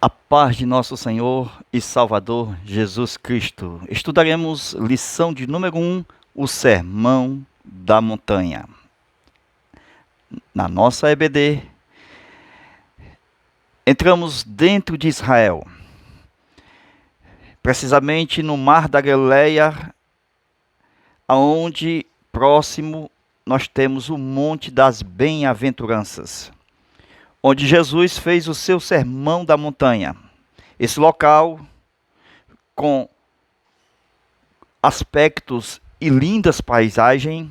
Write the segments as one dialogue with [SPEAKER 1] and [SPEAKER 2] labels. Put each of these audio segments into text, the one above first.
[SPEAKER 1] A paz de nosso Senhor e Salvador Jesus Cristo. Estudaremos lição de número 1, o Sermão da Montanha. Na nossa EBD, entramos dentro de Israel, precisamente no Mar da Galileia, onde próximo nós temos o Monte das Bem-aventuranças, onde Jesus fez o seu Sermão da Montanha. Esse local, com aspectos e lindas paisagens,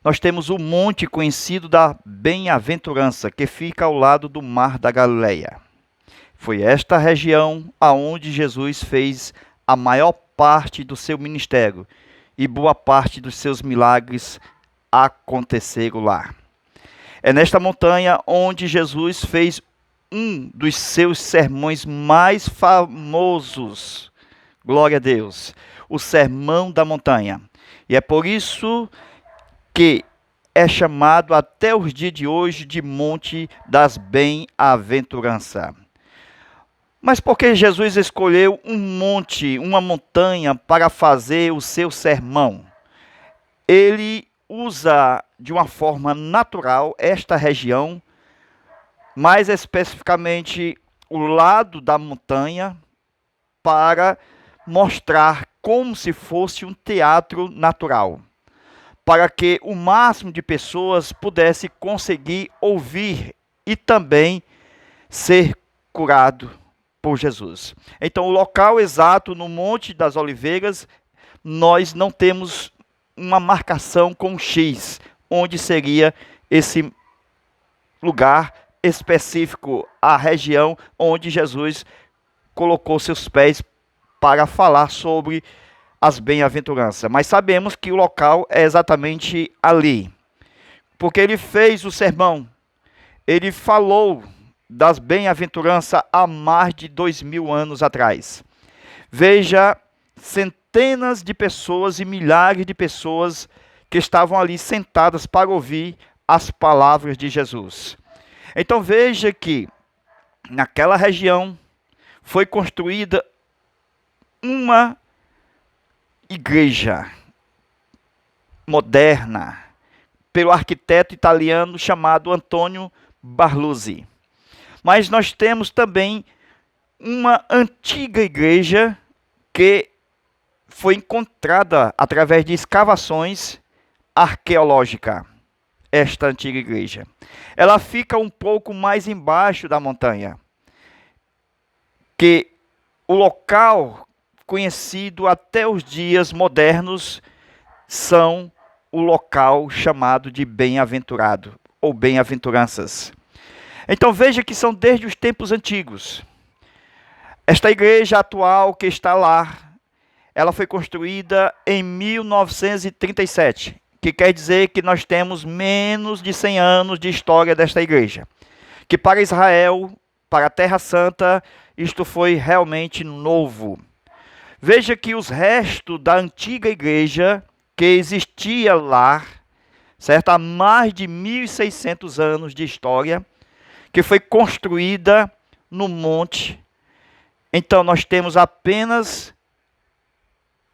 [SPEAKER 1] nós temos o monte conhecido da Bem-aventurança, que fica ao lado do Mar da Galileia. Foi esta região aonde Jesus fez a maior parte do seu ministério e boa parte dos seus milagres aconteceram lá. É nesta montanha onde Jesus fez um dos seus sermões mais famosos. Glória a Deus. O Sermão da Montanha. E é por isso que é chamado até os dias de hoje de Monte das Bem-aventuranças. Mas por que Jesus escolheu um monte, uma montanha, para fazer o seu sermão? Ele usa de uma forma natural esta região, mais especificamente o lado da montanha, para mostrar como se fosse um teatro natural, para que o máximo de pessoas pudesse conseguir ouvir e também ser curado por Jesus. Então, o local exato no Monte das Oliveiras, nós não temos uma marcação com X, onde seria esse lugar específico, a região onde Jesus colocou seus pés para falar sobre as bem-aventuranças. Mas sabemos que o local é exatamente ali, porque ele fez o sermão, ele falou das bem-aventuranças há mais de 2000 anos atrás. Veja, centenas de pessoas e milhares de pessoas que estavam ali sentadas para ouvir as palavras de Jesus. Então veja que naquela região foi construída uma igreja moderna pelo arquiteto italiano chamado Antônio Barluzzi. Mas nós temos também uma antiga igreja que foi encontrada através de escavações arqueológicas. Esta antiga igreja. Ela fica um pouco mais embaixo da montanha, que o local conhecido até os dias modernos são o local chamado de bem-aventurado ou bem-aventuranças. Então veja que são desde os tempos antigos. Esta igreja atual que está lá, ela foi construída em 1937, que quer dizer que nós temos menos de 100 anos de história desta igreja. Que para Israel, para a Terra Santa, isto foi realmente novo. Veja que os restos da antiga igreja que existia lá, certo? Há mais de 1600 anos de história, que foi construída no monte. Então nós temos apenas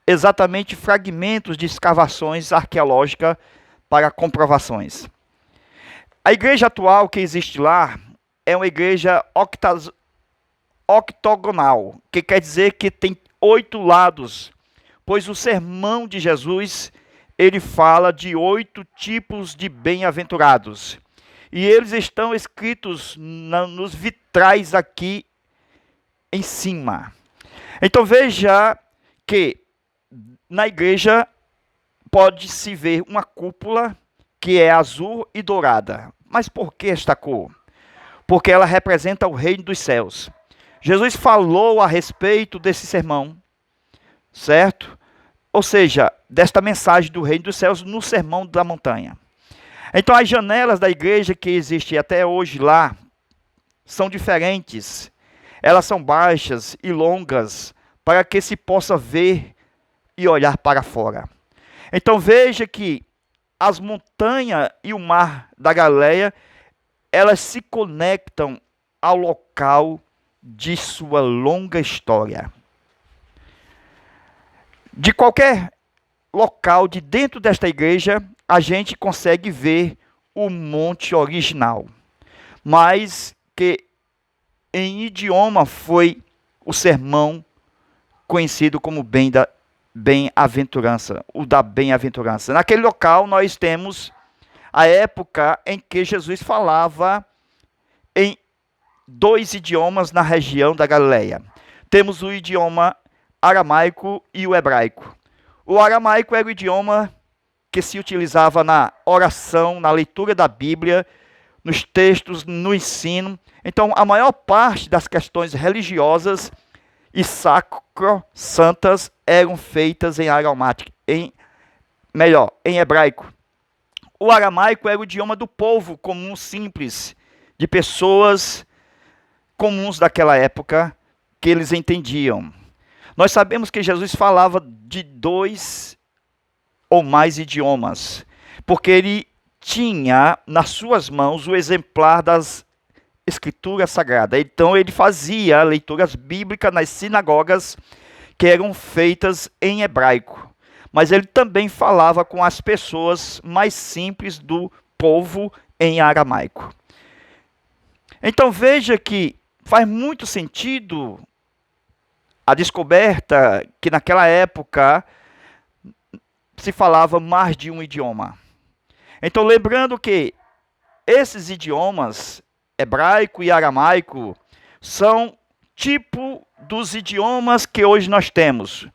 [SPEAKER 1] exatamente fragmentos de escavações arqueológicas para comprovações. A igreja atual que existe lá é uma igreja octogonal, que quer dizer que tem 8 lados, pois o sermão de Jesus, ele fala de 8 tipos de bem-aventurados. E eles estão escritos nos vitrais aqui em cima. Então veja que na igreja pode-se ver uma cúpula que é azul e dourada. Mas por que esta cor? Porque ela representa o reino dos céus. Jesus falou a respeito desse sermão, certo? Ou seja, desta mensagem do reino dos céus no sermão da montanha. Então as janelas da igreja que existe até hoje lá são diferentes. Elas são baixas e longas para que se possa ver e olhar para fora. Então veja que as montanhas e o mar da Galileia, elas se conectam ao local de sua longa história. De qualquer local de dentro desta igreja, a gente consegue ver o monte original, mas que em idioma foi o sermão conhecido como bem-aventurança, o da bem-aventurança. Naquele local nós temos a época em que Jesus falava em 2 idiomas na região da Galileia. Temos o idioma aramaico e o hebraico. O aramaico era o idioma que se utilizava na oração, na leitura da Bíblia, nos textos, no ensino. Então, a maior parte das questões religiosas e sacro-santas eram feitas em aramaico, em hebraico. O aramaico era o idioma do povo comum, simples, de pessoas comuns daquela época, que eles entendiam. Nós sabemos que Jesus falava de 2 ou mais idiomas, porque ele tinha nas suas mãos o exemplar das Escrituras Sagradas. Então ele fazia leituras bíblicas nas sinagogas que eram feitas em hebraico. Mas ele também falava com as pessoas mais simples do povo em aramaico. Então veja que faz muito sentido a descoberta que naquela época se falava mais de um idioma. Então, lembrando que esses idiomas, hebraico e aramaico, são tipo dos idiomas que hoje nós temos,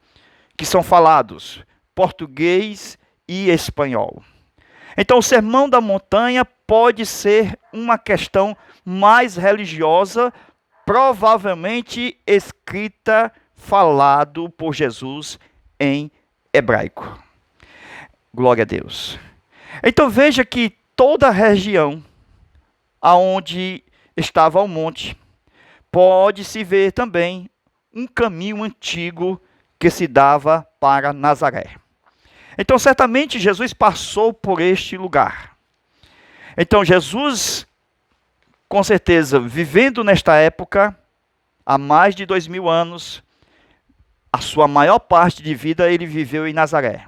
[SPEAKER 1] que são falados, português e espanhol. Então, o Sermão da Montanha pode ser uma questão mais religiosa, provavelmente escrita, falado por Jesus em hebraico. Glória a Deus. Então veja que toda a região aonde estava o monte, pode-se ver também um caminho antigo que se dava para Nazaré. Então certamente Jesus passou por este lugar. Então Jesus, com certeza, vivendo nesta época, há mais de 2000 anos, a sua maior parte de vida ele viveu em Nazaré.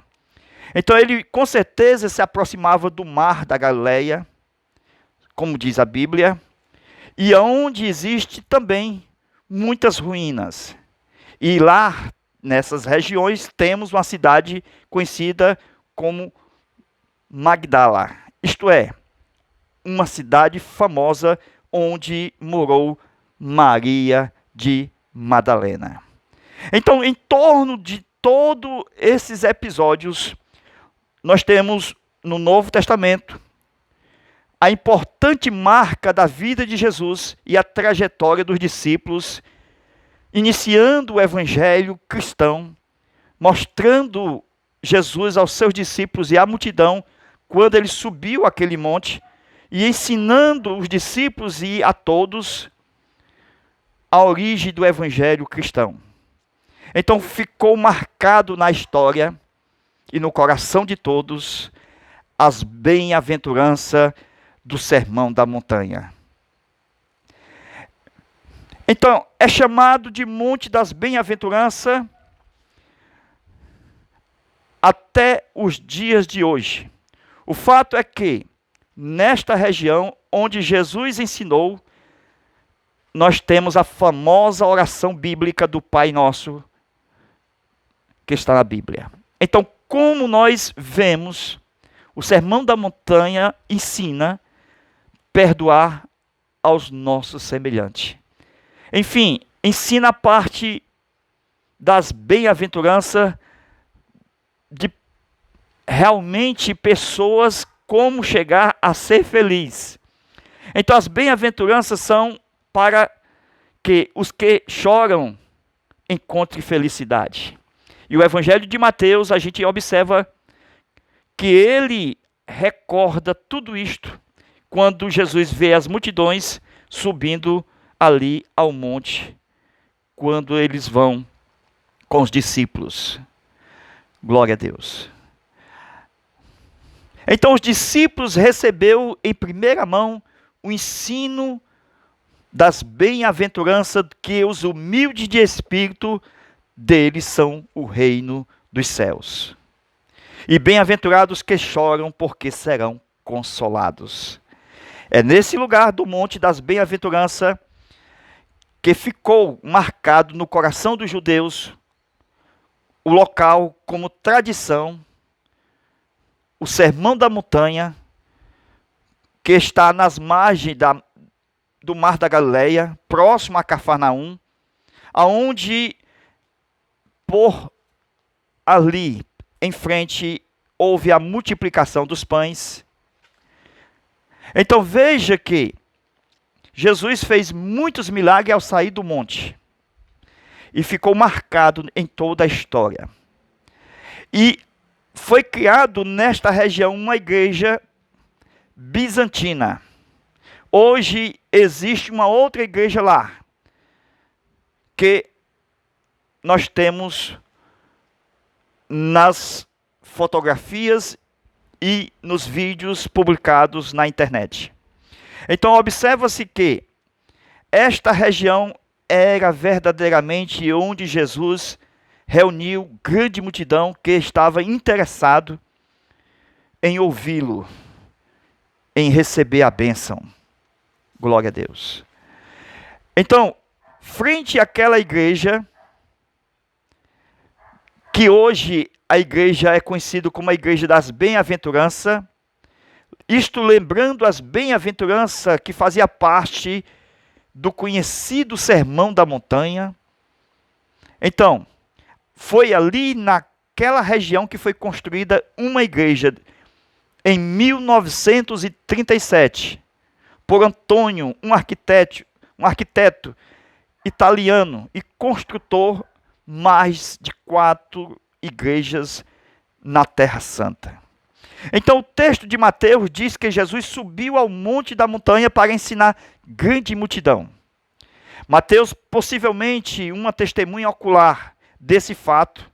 [SPEAKER 1] Então ele com certeza se aproximava do mar da Galileia, como diz a Bíblia, e onde existe também muitas ruínas. E lá, nessas regiões, temos uma cidade conhecida como Magdala, isto é, uma cidade famosa onde morou Maria de Madalena. Então, em torno de todos esses episódios, nós temos no Novo Testamento a importante marca da vida de Jesus e a trajetória dos discípulos, iniciando o evangelho cristão, mostrando Jesus aos seus discípulos e à multidão quando ele subiu aquele monte e ensinando os discípulos e a todos a origem do evangelho cristão. Então ficou marcado na história e no coração de todos as bem-aventuranças do Sermão da Montanha. Então, é chamado de Monte das Bem-aventuranças até os dias de hoje. O fato é que, nesta região onde Jesus ensinou, nós temos a famosa oração bíblica do Pai Nosso, que está na Bíblia. Então, como nós vemos, o Sermão da Montanha ensina perdoar aos nossos semelhantes. Enfim, ensina a parte das bem-aventuranças de realmente pessoas como chegar a ser feliz. Então as bem-aventuranças são para que os que choram encontrem felicidade. E o Evangelho de Mateus, a gente observa que ele recorda tudo isto quando Jesus vê as multidões subindo ali ao monte, quando eles vão com os discípulos. Glória a Deus. Então os discípulos receberam em primeira mão o ensino das bem-aventuranças que os humildes de espírito, deles são o reino dos céus. E bem-aventurados que choram, porque serão consolados. É nesse lugar do Monte das Bem-aventuranças que ficou marcado no coração dos judeus o local como tradição, o Sermão da Montanha, que está nas margens do Mar da Galileia, próximo a Cafarnaum, aonde por ali em frente houve a multiplicação dos pães. Então veja que Jesus fez muitos milagres ao sair do monte e ficou marcado em toda a história. E foi criado nesta região uma igreja bizantina. Hoje existe uma outra igreja lá, que nós temos nas fotografias e nos vídeos publicados na internet. Então observa-se que esta região era verdadeiramente onde Jesus reuniu grande multidão que estava interessado em ouvi-lo, em receber a bênção. Glória a Deus. Então, frente àquela igreja, que hoje a igreja é conhecida como a igreja das bem-aventuranças, isto lembrando as bem-aventuranças que fazia parte do conhecido Sermão da Montanha. Então, foi ali naquela região que foi construída uma igreja em 1937, por Antônio, um arquiteto italiano e construtor mais de 4 igrejas na Terra Santa. Então o texto de Mateus diz que Jesus subiu ao monte da montanha para ensinar grande multidão. Mateus, possivelmente uma testemunha ocular desse fato.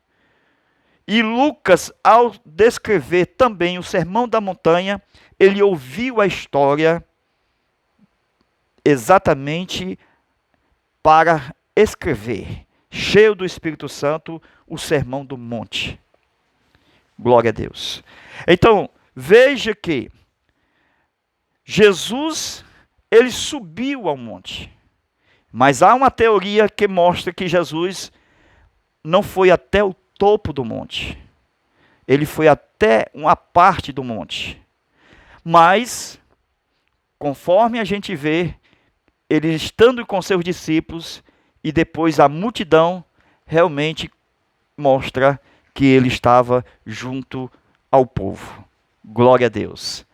[SPEAKER 1] E Lucas, ao descrever também o Sermão da Montanha, ele ouviu a história exatamente para escrever, cheio do Espírito Santo, o Sermão do Monte. Glória a Deus. Então, veja que Jesus, ele subiu ao monte. Mas há uma teoria que mostra que Jesus não foi até o topo do monte. Ele foi até uma parte do monte. Mas, conforme a gente vê, ele estando com seus discípulos e depois a multidão, realmente mostra que ele estava junto ao povo. Glória a Deus.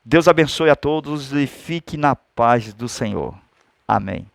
[SPEAKER 1] Deus abençoe a todos e fique na paz do Senhor. Amém.